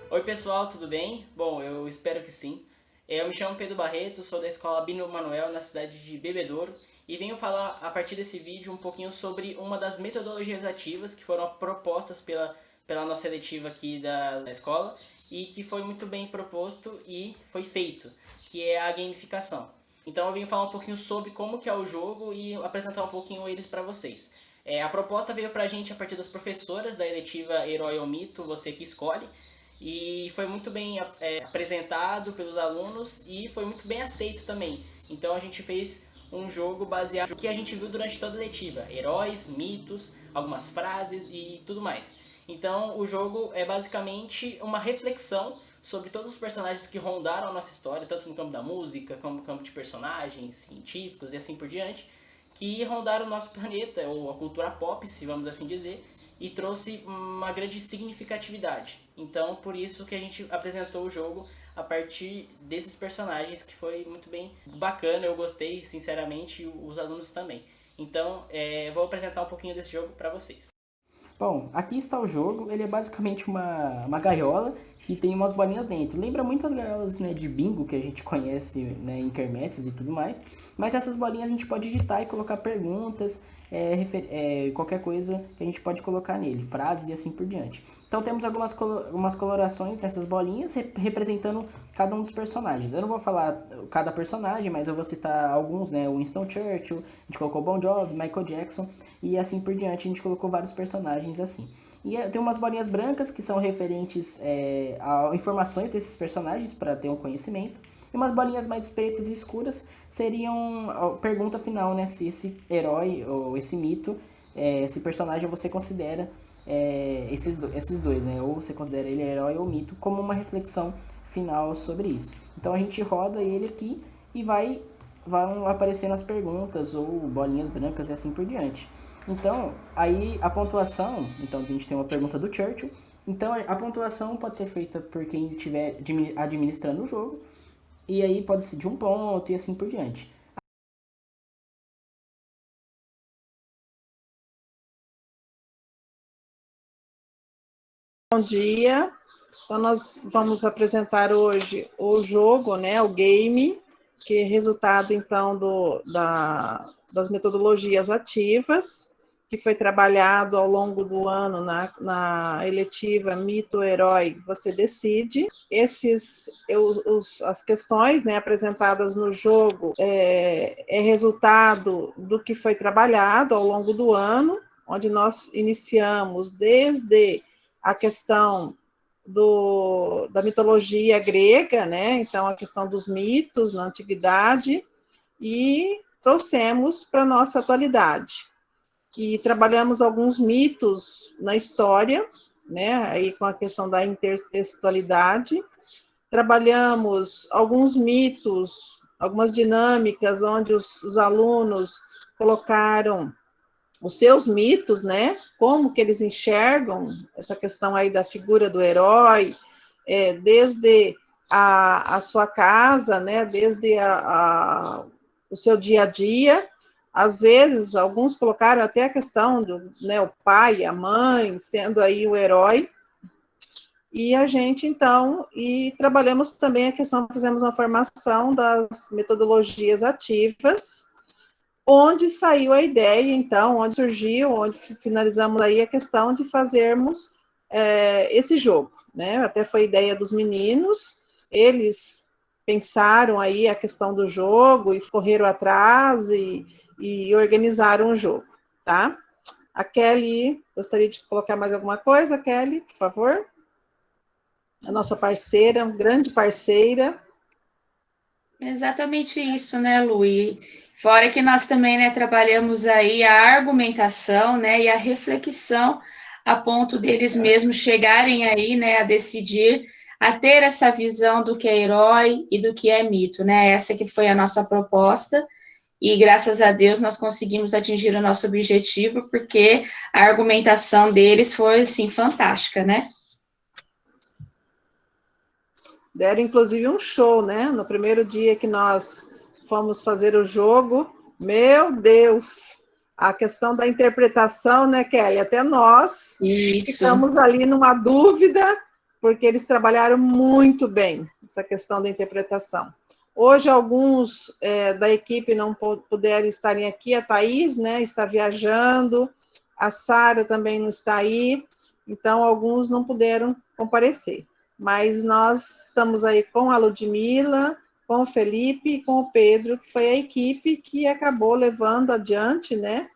Oi pessoal, tudo bem? Bom, eu espero que sim. Eu me chamo Pedro Barreto, sou da escola Bino Manuel, na cidade de Bebedouro, e venho falar a partir desse vídeo um pouquinho sobre uma das metodologias ativas que foram propostas pela nossa eletiva aqui da escola e que foi muito bem proposto e foi feito, que é a gamificação. Então eu venho falar um pouquinho sobre como que é o jogo e apresentar um pouquinho eles para vocês. A proposta veio pra gente a partir das professoras da eletiva Herói ou Mito, você que escolhe, e foi muito bem apresentado pelos alunos e foi muito bem aceito também. Então a gente fez um jogo baseado no que a gente viu durante toda a letiva: heróis, mitos, algumas frases e tudo mais. Então o jogo é basicamente uma reflexão sobre todos os personagens que rondaram a nossa história, tanto no campo da música, como no campo de personagens científicos e assim por diante, que rondaram o nosso planeta, ou a cultura pop, se vamos assim dizer, e trouxe uma grande significatividade. Então, por isso que a gente apresentou o jogo a partir desses personagens, que foi muito bem bacana, eu gostei, sinceramente, e os alunos também. Então, vou apresentar um pouquinho desse jogo para vocês. Bom, aqui está o jogo. Ele é basicamente uma gaiola que tem umas bolinhas dentro. Lembra muito as gaiolas, né, de bingo que a gente conhece, né, em quermesses e tudo mais. Mas essas bolinhas a gente pode digitar e colocar perguntas, qualquer coisa que a gente pode colocar nele, frases e assim por diante. Então temos algumas colorações nessas bolinhas representando cada um dos personagens. Eu não vou falar cada personagem, mas eu vou citar alguns, né? O Winston Churchill, a gente colocou Bon Jovi, Michael Jackson e assim por diante. A gente colocou vários personagens assim. E tem umas bolinhas brancas que são referentes a informações desses personagens para ter um conhecimento. E umas bolinhas mais pretas e escuras seriam a pergunta final, né? Se esse herói ou esse mito, esse personagem você considera esses dois, né? Ou você considera ele herói ou mito, como uma reflexão final sobre isso. Então a gente roda ele aqui e vão aparecendo as perguntas ou bolinhas brancas e assim por diante. Então, aí a pontuação, então a gente tem uma pergunta do Churchill. Então a pontuação pode ser feita por quem estiver administrando o jogo, e aí pode ser de um ponto e assim por diante. Bom dia. Então, nós vamos apresentar hoje o jogo, né, o game, que é resultado, então, das metodologias ativas, que foi trabalhado ao longo do ano na eletiva Mito Herói, Você Decide. As questões, né, apresentadas no jogo é resultado do que foi trabalhado ao longo do ano, onde nós iniciamos desde a questão da mitologia grega, né? Então, a questão dos mitos na antiguidade, e trouxemos para a nossa atualidade. E trabalhamos alguns mitos na história, né? Aí com a questão da intertextualidade. Trabalhamos alguns mitos, algumas dinâmicas, onde os alunos colocaram os seus mitos, né? Como que eles enxergam essa questão aí da figura do herói, desde a sua casa, né? Desde o seu dia a dia. Às vezes, alguns colocaram até a questão do, né, o pai, a mãe, sendo aí o herói. E a gente, então, trabalhamos também a questão, fizemos uma formação das metodologias ativas, onde saiu a ideia, então, onde surgiu, onde finalizamos aí a questão de fazermos esse jogo, né? Até foi ideia dos meninos, eles pensaram aí a questão do jogo e correram atrás e organizaram o jogo, tá? A Kelly, gostaria de colocar mais alguma coisa, Kelly, por favor? A nossa parceira, uma grande parceira. Exatamente isso, né, Lu? E fora que nós também, né, trabalhamos aí a argumentação, né, e a reflexão a ponto deles mesmos chegarem aí, né, a decidir, a ter essa visão do que é herói e do que é mito, né? Essa que foi a nossa proposta e graças a Deus nós conseguimos atingir o nosso objetivo porque a argumentação deles foi, assim, fantástica, né? Deram, inclusive, um show, né? No primeiro dia que nós fomos fazer o jogo, meu Deus! A questão da interpretação, né, Kelly? Até nós Isso. ficamos ali numa dúvida, porque eles trabalharam muito bem essa questão da interpretação. Hoje, alguns da equipe não puderam estarem aqui, a Thaís, né, está viajando, a Sara também não está aí, então alguns não puderam comparecer. Mas nós estamos aí com a Ludmila, com o Felipe e com o Pedro, que foi a equipe que acabou levando adiante, né?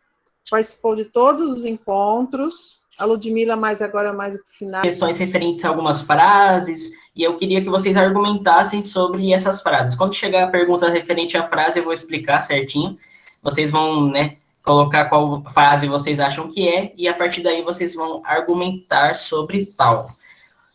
Participou de todos os encontros, a Ludmila agora mais no final. Questões referentes a algumas frases, e eu queria que vocês argumentassem sobre essas frases. Quando chegar a pergunta referente à frase, eu vou explicar certinho. Vocês vão, né, colocar qual frase vocês acham que é, e a partir daí vocês vão argumentar sobre tal.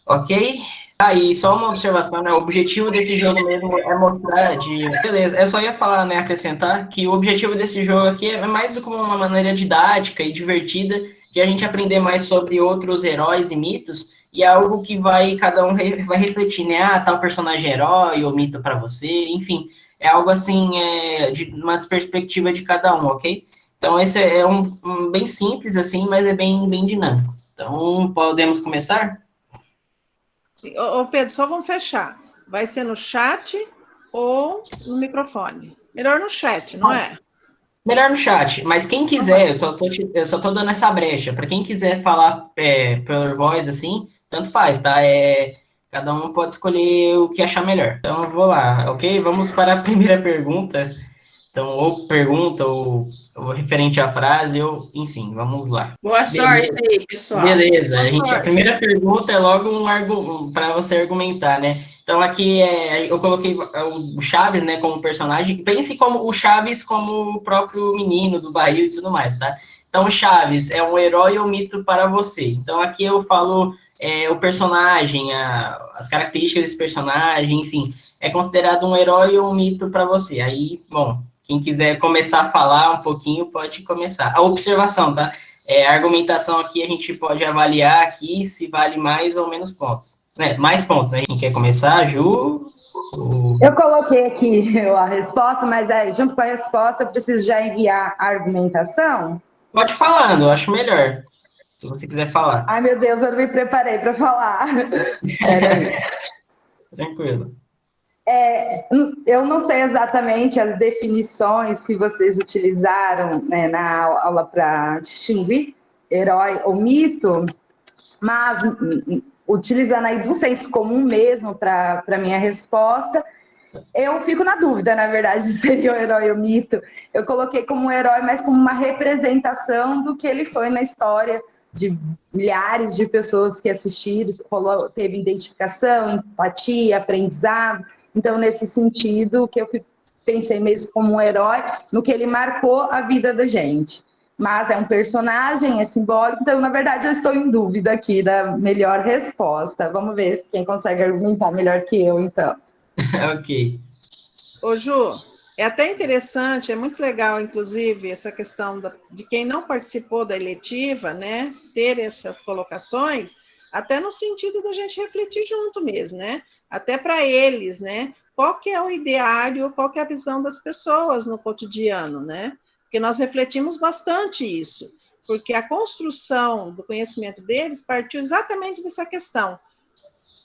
Ok? Aí, só uma observação, né? O objetivo desse jogo mesmo é mostrar Beleza, eu só ia falar, né, acrescentar, que o objetivo desse jogo aqui é mais como uma maneira didática e divertida de a gente aprender mais sobre outros heróis e mitos, e é algo que cada um vai refletir, né? Ah, tal personagem é herói ou mito para você, enfim. É algo assim, de uma perspectiva de cada um, ok? Então, esse é um bem simples, assim, mas é bem dinâmico. Então, podemos começar? Ô Pedro, só vamos fechar. Vai ser no chat ou no microfone? Melhor no chat, não é? Melhor no chat, mas quem quiser, eu só tô dando essa brecha. Para quem quiser falar por voz, assim, tanto faz, tá? Cada um pode escolher o que achar melhor. Então, eu vou lá, ok? Vamos para a primeira pergunta. Então, ou pergunta, ou referente à frase, enfim, vamos lá. Boa sorte aí, pessoal. Beleza, a primeira pergunta é logo para você argumentar, né? Então, aqui eu coloquei o Chaves, né, como personagem. Pense como o Chaves como o próprio menino do barril e tudo mais, tá? Então, o Chaves é um herói ou mito para você. Então, aqui eu falo o personagem, as características desse personagem, enfim. É considerado um herói ou um mito para você. Aí, bom, quem quiser começar a falar um pouquinho, pode começar. A observação, tá? A argumentação aqui a gente pode avaliar aqui se vale mais ou menos pontos. Mais pontos, né? Quem quer começar, Ju? Eu coloquei aqui a resposta, mas junto com a resposta eu preciso já enviar a argumentação? Pode falando, eu acho melhor. Se você quiser falar. Ai, meu Deus, eu não me preparei para falar. Tranquilo. Eu não sei exatamente as definições que vocês utilizaram, né, na aula para distinguir herói ou mito, mas utilizando aí do senso comum mesmo para minha resposta, eu fico na dúvida, na verdade, se seria o herói ou mito. Eu coloquei como um herói, mas como uma representação do que ele foi na história de milhares de pessoas que assistiram, teve identificação, empatia, aprendizado. Então, nesse sentido, que eu pensei mesmo como um herói, no que ele marcou a vida da gente. Mas é um personagem, é simbólico, então, na verdade, eu estou em dúvida aqui da melhor resposta. Vamos ver quem consegue argumentar melhor que eu, então. Ok. Ô, Ju, é até interessante, é muito legal, inclusive, essa questão de quem não participou da eletiva, né, ter essas colocações, até no sentido da gente refletir junto mesmo, né? Até para eles, né? Qual que é o ideário, qual que é a visão das pessoas no cotidiano, né? Porque nós refletimos bastante isso, porque a construção do conhecimento deles partiu exatamente dessa questão.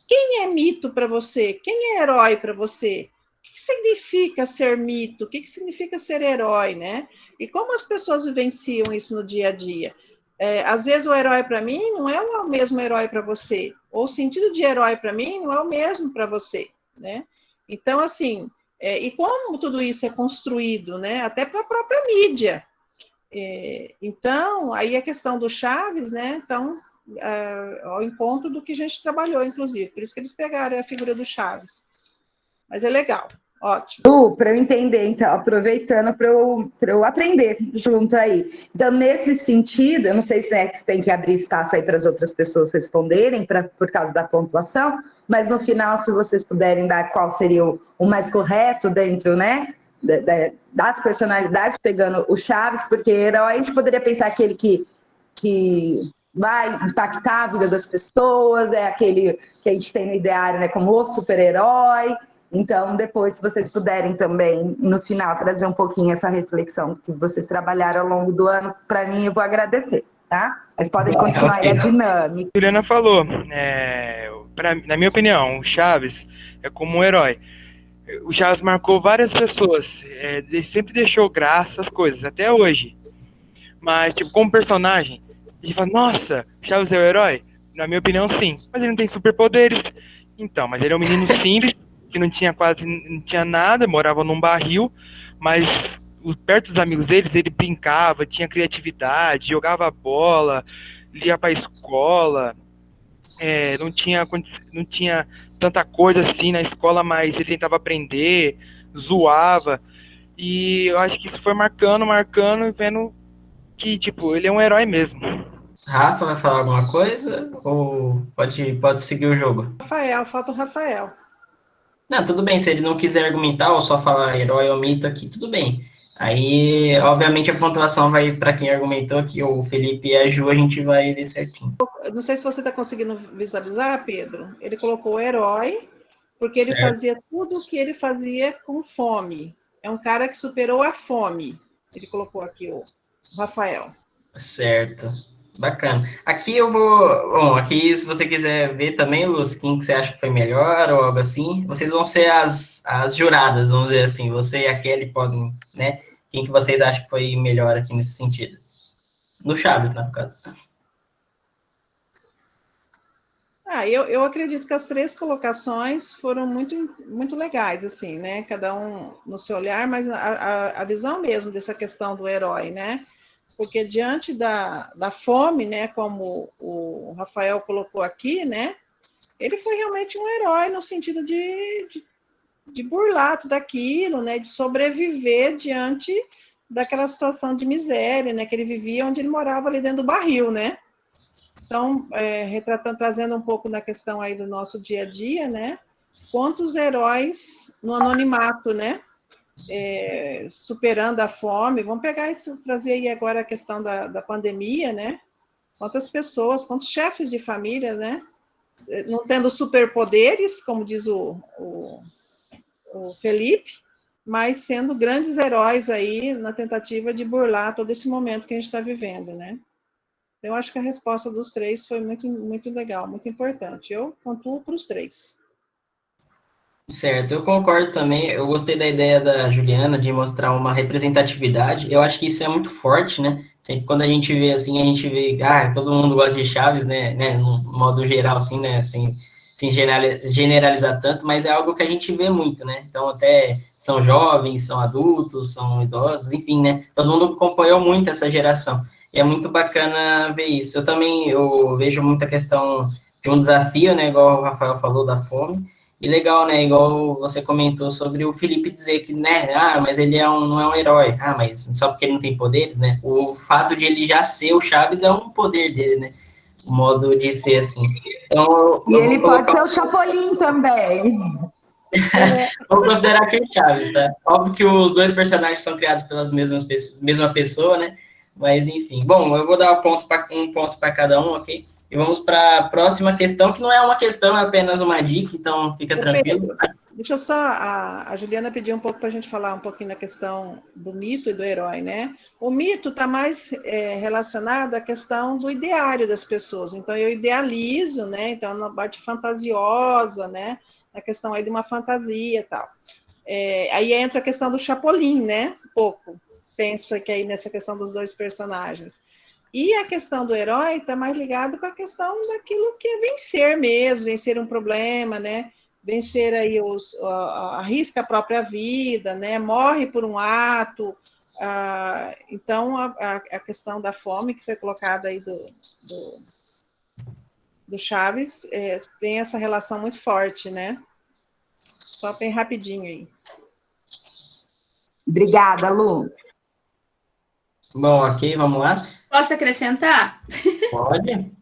Quem é mito para você? Quem é herói para você? O que significa ser mito? O que significa ser herói, né? E como as pessoas vivenciam isso no dia a dia? Às vezes o herói para mim não é o mesmo herói para você, ou o sentido de herói para mim não é o mesmo para você, né? Então, assim, e como tudo isso é construído, né? Até para a própria mídia. Então, aí a questão do Chaves, né? Então, ao encontro do que a gente trabalhou, inclusive. Por isso que eles pegaram a figura do Chaves. Mas é legal, ótimo. Para eu entender, então, aproveitando para eu aprender junto aí. Então, nesse sentido, eu não sei se você tem que abrir espaço aí para as outras pessoas responderem, por causa da pontuação, mas no final, se vocês puderem dar qual seria o mais correto dentro, né, das personalidades, pegando o Chaves, porque herói a gente poderia pensar aquele que vai impactar a vida das pessoas, é aquele que a gente tem no ideário, né, como o super-herói. Então, depois, se vocês puderem também, no final, trazer um pouquinho essa reflexão que vocês trabalharam ao longo do ano, para mim, eu vou agradecer, tá? Mas podem continuar aí a dinâmica. A Juliana falou, na minha opinião, o Chaves é como um herói. O Chaves marcou várias pessoas, ele sempre deixou graça as coisas, até hoje. Mas, tipo, como personagem, a gente fala, nossa, o Chaves é o herói? Na minha opinião, sim. Mas ele não tem superpoderes. Então, mas ele é um menino simples, que não tinha nada, morava num barril, mas perto dos amigos deles, ele brincava, tinha criatividade, jogava bola, ia pra escola, não tinha tanta coisa assim na escola, mas ele tentava aprender, zoava, e eu acho que isso foi marcando, e vendo que, tipo, ele é um herói mesmo. Rafa vai falar alguma coisa? Ou pode seguir o jogo? Rafael, falta o Rafael. Não, tudo bem, se ele não quiser argumentar ou só falar herói ou mito aqui, tudo bem. Aí, obviamente, a pontuação vai para quem argumentou aqui, o Felipe e a Ju, a gente vai ver certinho. Eu não sei se você está conseguindo visualizar, Pedro. Ele colocou o herói, porque ele Certo. fazia tudo o que ele fazia com fome. É um cara que superou a fome. Ele colocou aqui o Rafael. Certo. Bacana. Aqui eu vou... Bom, aqui se você quiser ver também, Luz, quem que você acha que foi melhor ou algo assim, vocês vão ser as juradas, vamos dizer assim. Você e a Kelly podem, né? Quem que vocês acham que foi melhor aqui nesse sentido? No Chaves, né, no caso. Eu acredito que as três colocações foram muito legais, assim, né? Cada um no seu olhar, mas a visão mesmo dessa questão do herói, né? Porque diante da fome, né? Como o Rafael colocou aqui, né? Ele foi realmente um herói no sentido de burlar tudo aquilo, né? De sobreviver diante daquela situação de miséria, né? Que ele vivia, onde ele morava ali dentro do barril, né? Então, trazendo um pouco na questão aí do nosso dia a dia, né? Quantos heróis no anonimato, né? Superando a fome. Vamos pegar isso, trazer aí agora a questão da pandemia, né? Quantas pessoas, quantos chefes de família, né? Não tendo superpoderes, como diz o Felipe, mas sendo grandes heróis aí na tentativa de burlar todo esse momento que a gente está vivendo, né? Eu acho que a resposta dos três foi muito legal, muito importante. Eu pontuo para os três. Certo, eu concordo também. Eu gostei da ideia da Juliana de mostrar uma representatividade. Eu acho que isso é muito forte, né? Sempre quando a gente vê assim, a gente vê, todo mundo gosta de Chaves, né? No modo geral, assim, né? Assim, sem generalizar tanto, mas é algo que a gente vê muito, né? Então, até são jovens, são adultos, são idosos, enfim, né? Todo mundo acompanhou muito essa geração. E é muito bacana ver isso. Eu vejo muita questão de um desafio, né? Igual o Rafael falou da fome. E legal, né? Igual você comentou sobre o Felipe dizer que, né? Mas ele não é um herói. Mas só porque ele não tem poderes, né? O fato de ele já ser o Chaves é um poder dele, né? O modo de ser assim. Então, e ele pode ser o Chapolin também. Vou considerar que é o Chaves, tá? Óbvio que os dois personagens são criados pelas mesma pessoa, né? Mas, enfim. Bom, eu vou dar um ponto para cada um, ok? E vamos para a próxima questão, que não é uma questão, é apenas uma dica, então fica tranquilo. Pedro, deixa eu só... A Juliana pediu um pouco para a gente falar um pouquinho da questão do mito e do herói, né? O mito está mais relacionado à questão do ideário das pessoas. Então, eu idealizo, né? Então, na parte fantasiosa, né? Na questão aí de uma fantasia e tal. Aí entra a questão do Chapolin, né? Um pouco. Penso que aí nessa questão dos dois personagens. E a questão do herói está mais ligada com a questão daquilo que é vencer mesmo, vencer um problema, né? Vencer aí arrisca a própria vida, né? Morre por um ato. Então, a questão da fome que foi colocada aí do Chaves tem essa relação muito forte, né? Só bem rapidinho aí. Obrigada, Lu. Bom, ok, vamos lá. Posso acrescentar? Pode.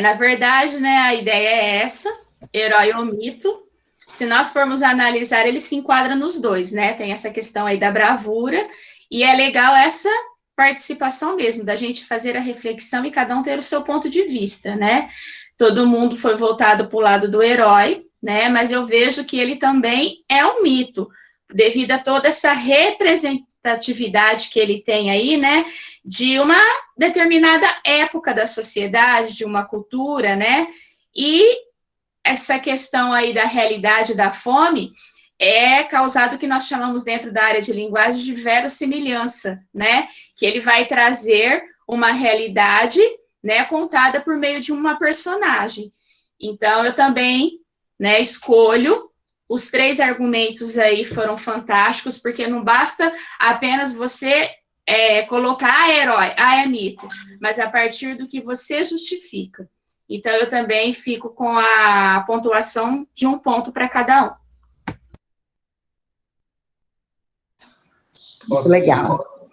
Na verdade, né, a ideia é essa, herói ou mito. Se nós formos analisar, ele se enquadra nos dois, né? Tem essa questão aí da bravura, e é legal essa participação mesmo, da gente fazer a reflexão e cada um ter o seu ponto de vista, né? Todo mundo foi voltado para o lado do herói, né? Mas eu vejo que ele também é um mito, devido a toda essa representatividade que ele tem aí, né? De uma determinada época da sociedade, de uma cultura, né? E essa questão aí da realidade da fome é causado o que nós chamamos dentro da área de linguagem de verossimilhança, né? Que ele vai trazer uma realidade, né, contada por meio de uma personagem. Então, eu também, né, escolho. Os 3 argumentos aí foram fantásticos, porque não basta apenas você colocar herói, é mito, mas a partir do que você justifica. Então, eu também fico com a pontuação de 1 ponto para cada um. Muito legal.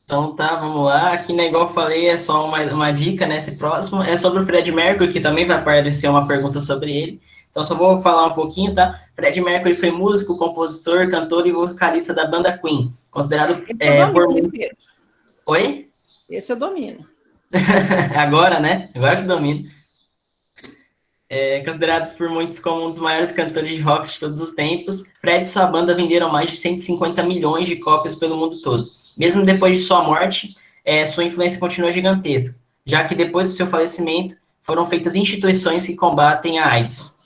Então tá, vamos lá. Aqui, né, igual eu falei, é só uma dica, né? Esse próximo é sobre o Freddie Mercury, que também vai aparecer uma pergunta sobre ele. Então, só vou falar um pouquinho, tá? Freddie Mercury foi músico, compositor, cantor e vocalista da banda Queen, considerado Pedro. Oi? Esse eu domino. Agora, né? Agora que domino. Considerado por muitos como um dos maiores cantores de rock de todos os tempos, Fred e sua banda venderam mais de 150 milhões de cópias pelo mundo todo. Mesmo depois de sua morte, sua influência continua gigantesca, já que depois do seu falecimento foram feitas instituições que combatem a AIDS.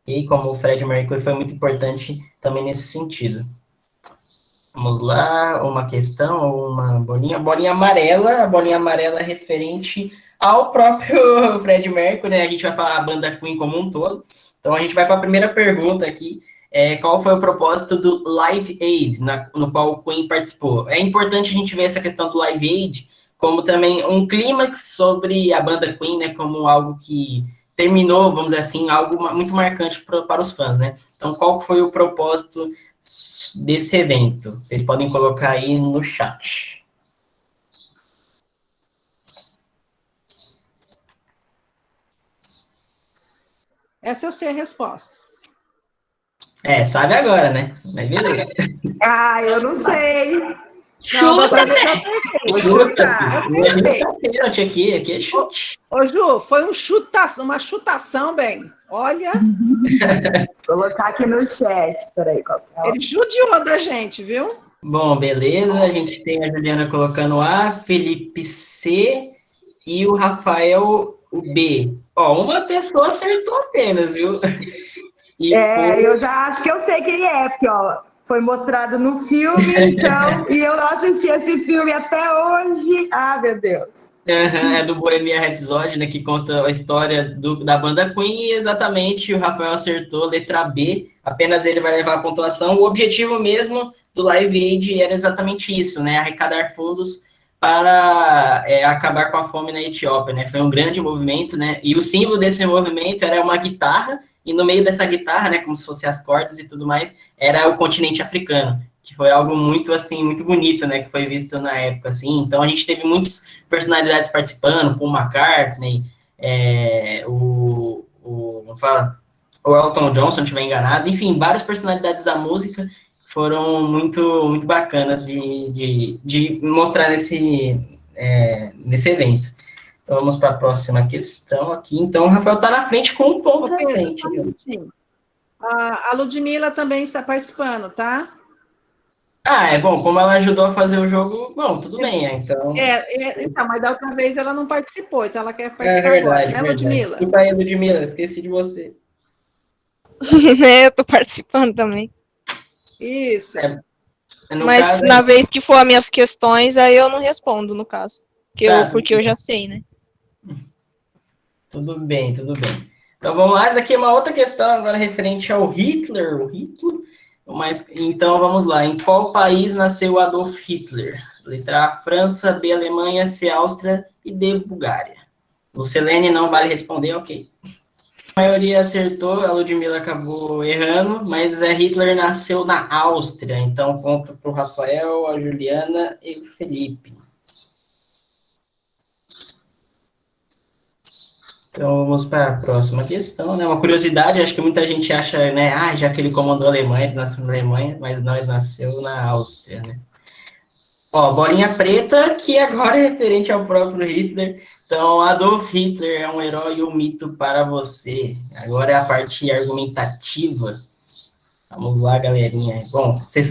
E como o Freddie Mercury foi muito importante também nesse sentido. Vamos lá, uma questão, uma bolinha. Bolinha amarela, a bolinha amarela é referente ao próprio Freddie Mercury, né? A gente vai falar a banda Queen como um todo. Então, a gente vai para a primeira pergunta aqui. Qual foi o propósito do Live Aid, no qual o Queen participou? É importante a gente ver essa questão do Live Aid como também um clímax sobre a banda Queen, né? Como algo que terminou, vamos dizer assim, algo muito marcante para os fãs, né? Então, qual foi o propósito desse evento? Vocês podem colocar aí no chat. Essa eu sei a resposta. Sabe agora, né? Mas beleza. Eu não sei. Chuta, Pênalti aqui é chute. Ô, Ju, foi uma chutação, bem. Olha. Vou colocar aqui no chat. Peraí, ele judiou da gente, viu? Bom, beleza. A gente tem a Juliana colocando A, Felipe C e o Rafael o B. Uma pessoa acertou apenas, viu? Eu já acho que eu sei quem é, porque foi mostrado no filme, então, e eu não assisti esse filme até hoje. Ah, meu Deus. É do Bohemian Rhapsody, né, que conta a história da banda Queen, e exatamente o Rafael acertou, letra B, apenas ele vai levar a pontuação. O objetivo mesmo do Live Aid era exatamente isso, né, arrecadar fundos para acabar com a fome na Etiópia, né, foi um grande movimento, né, e o símbolo desse movimento era uma guitarra, e no meio dessa guitarra, né, como se fossem as cordas e tudo mais, era o continente africano, que foi algo muito, assim, muito bonito, né, que foi visto na época, assim. Então, a gente teve muitas personalidades participando, Paul McCartney, o Elton John, se não estiver enganado, enfim, várias personalidades da música foram muito, muito bacanas de mostrar nesse evento. Então, vamos para a próxima questão aqui. Então, o Rafael está na frente com 1 ponto na frente. A Ludmilla também está participando, tá? Bom, como ela ajudou a fazer o jogo, bom, tudo bem, então... Então, mas da outra vez ela não participou, então ela quer participar agora, né, Ludmilla? Desculpa aí, Ludmilla, esqueci de você. Eu tô participando também. Isso. Mas caso, na vez que for as minhas questões, aí eu não respondo, no caso. Porque eu já sei, né? Tudo bem, tudo bem. Então, vamos lá. Essa aqui é uma outra questão agora referente ao Hitler. Então, vamos lá. Em qual país nasceu Adolf Hitler? Letra A, França, B, Alemanha, C, Áustria e D, Bulgária. Lucilene não vale responder, ok. A maioria acertou, a Ludmilla acabou errando, mas Hitler nasceu na Áustria. Então, ponto para o Rafael, a Juliana e o Felipe. Então, vamos para a próxima questão, né? Uma curiosidade, acho que muita gente acha, né? Já que ele comandou a Alemanha, ele nasceu na Alemanha, mas não, ele nasceu na Áustria, né? Bolinha preta, que agora é referente ao próprio Hitler. Então, Adolf Hitler é um herói e um mito para você. Agora é a parte argumentativa. Vamos lá, galerinha. Bom, se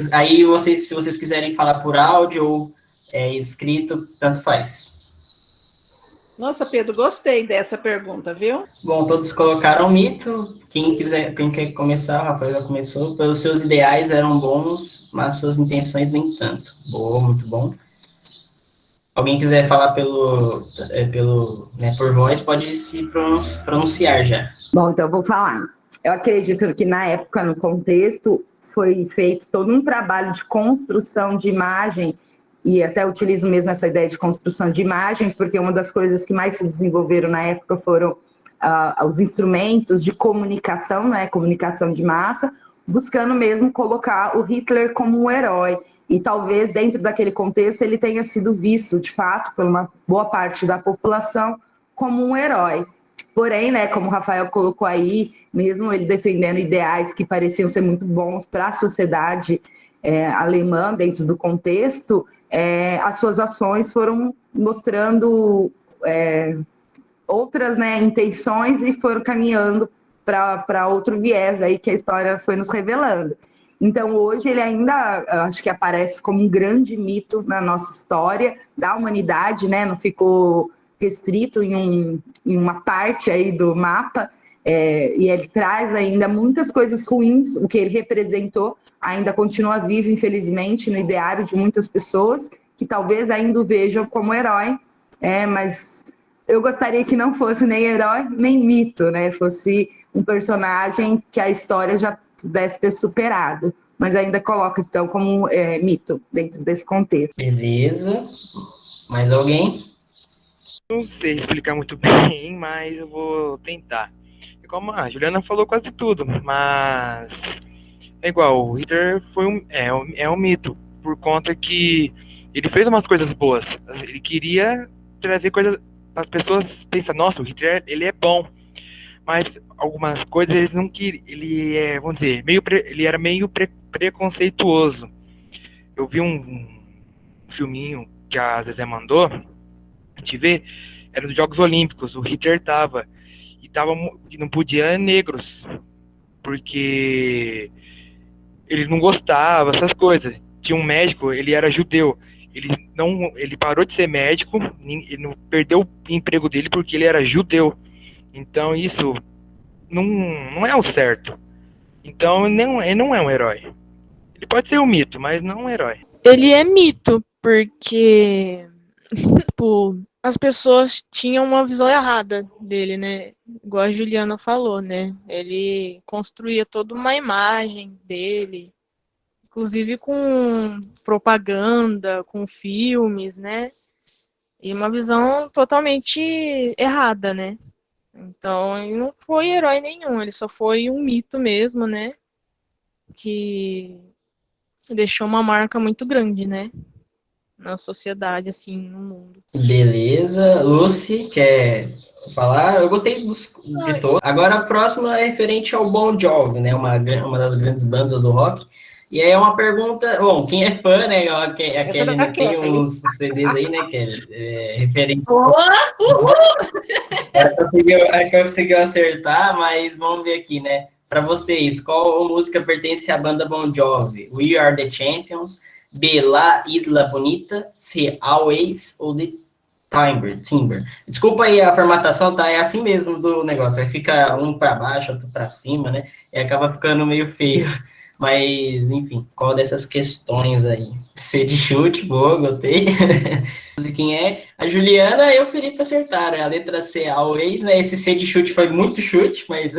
vocês quiserem falar por áudio ou escrito, tanto faz. Nossa, Pedro, gostei dessa pergunta, viu? Bom, todos colocaram mito. Quem quer começar, o Rafael já começou. Pelos seus ideais eram bons, mas suas intenções nem tanto. Boa, muito bom. Alguém quiser falar por voz, pode se pronunciar já. Bom, então eu vou falar. Eu acredito que na época, no contexto, foi feito todo um trabalho de construção de imagem, e até utilizo mesmo essa ideia de construção de imagem, porque uma das coisas que mais se desenvolveram na época foram os instrumentos de comunicação, né, comunicação de massa, buscando mesmo colocar o Hitler como um herói. E talvez dentro daquele contexto ele tenha sido visto, de fato, por uma boa parte da população, como um herói. Porém, né, como o Rafael colocou aí, mesmo ele defendendo ideais que pareciam ser muito bons para a sociedade alemã dentro do contexto, as suas ações foram mostrando outras, né, intenções e foram caminhando para outro viés aí que a história foi nos revelando. Então, hoje, ele ainda, acho que aparece como um grande mito na nossa história da humanidade, né? Não ficou restrito em uma parte aí do mapa, e ele traz ainda muitas coisas ruins, o que ele representou ainda continua vivo, infelizmente, no ideário de muitas pessoas, que talvez ainda o vejam como herói, mas eu gostaria que não fosse nem herói, nem mito, né? Fosse um personagem que a história já pudesse ter superado, mas ainda coloca, então, como mito dentro desse contexto. Beleza. Mais alguém? Não sei explicar muito bem, mas eu vou tentar. Como a Juliana falou quase tudo, mas é igual, o Hitler foi um mito, por conta que ele fez umas coisas boas. Ele queria trazer coisas para as pessoas pensar, nossa, o Hitler, ele é bom. Mas algumas coisas eles não queriam, vamos dizer, ele era meio preconceituoso. Eu vi um filminho que a Zezé mandou, a gente vê, era dos Jogos Olímpicos, o Hitler e não podia negros, porque ele não gostava, essas coisas. Tinha um médico, ele era judeu, ele parou de ser médico, ele não perdeu o emprego dele porque ele era judeu. Então isso não é o certo. Então ele não é um herói. Ele pode ser um mito, mas não um herói. Ele é mito, porque tipo, as pessoas tinham uma visão errada dele, né? Igual a Juliana falou, né? Ele construía toda uma imagem dele, inclusive com propaganda, com filmes, né? E uma visão totalmente errada, né? Então, ele não foi herói nenhum, ele só foi um mito mesmo, né? Que deixou uma marca muito grande, né? Na sociedade, assim, no mundo. Beleza. Lucy, quer falar? Eu gostei de todos. Agora a próxima é referente ao Bon Jovi, né? Uma das grandes bandas do rock. E aí é uma pergunta, bom, quem é fã, né? A Kelly tem uns CDs aí, né? Que é referente. Ela conseguiu acertar, mas vamos ver aqui, né? Para vocês, qual música pertence à banda Bon Jovi? We Are The Champions, B, La Isla Bonita, C, Always ou The Timber. Desculpa aí a formatação, tá? É assim mesmo do negócio. Aí fica um para baixo, outro para cima, né? E acaba ficando meio feio. Mas, enfim, qual dessas questões aí? C de chute, boa, gostei. E quem é? A Juliana e o Felipe acertaram. A letra C, Always, né? Esse C de chute foi muito chute, mas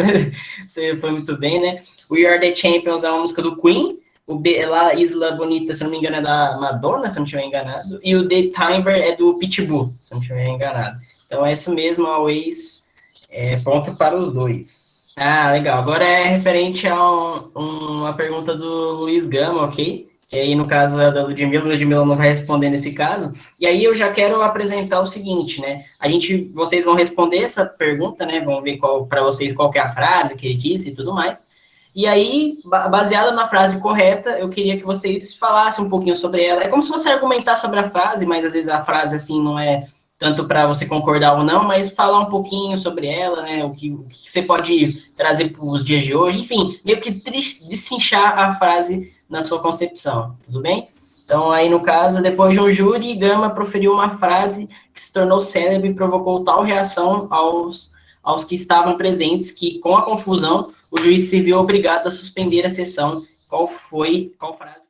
você foi muito bem, né? We Are The Champions é uma música do Queen. O B, La Isla Bonita, se não me engano, é da Madonna, se não estiver enganado. E o The Timber é do Pitbull, se não estiver enganado. Então, essa mesmo, Always, ponto para os dois. Ah, legal. Agora é referente a uma pergunta do Luiz Gama, ok? Que aí, no caso, é da Ludmilla não vai responder nesse caso. E aí eu já quero apresentar o seguinte, né? Vocês vão responder essa pergunta, né? Vão ver para vocês qual que é a frase que ele disse e tudo mais. E aí, baseada na frase correta, eu queria que vocês falassem um pouquinho sobre ela. É como se você argumentar sobre a frase, mas às vezes a frase, assim, não é tanto para você concordar ou não, mas falar um pouquinho sobre ela, né? O que você pode trazer para os dias de hoje. Enfim, meio que destrinchar a frase na sua concepção. Tudo bem? Então, aí no caso, depois de um júri, Gama proferiu uma frase que se tornou célebre e provocou tal reação aos que estavam presentes que, com a confusão, o juiz se viu obrigado a suspender a sessão. Qual frase?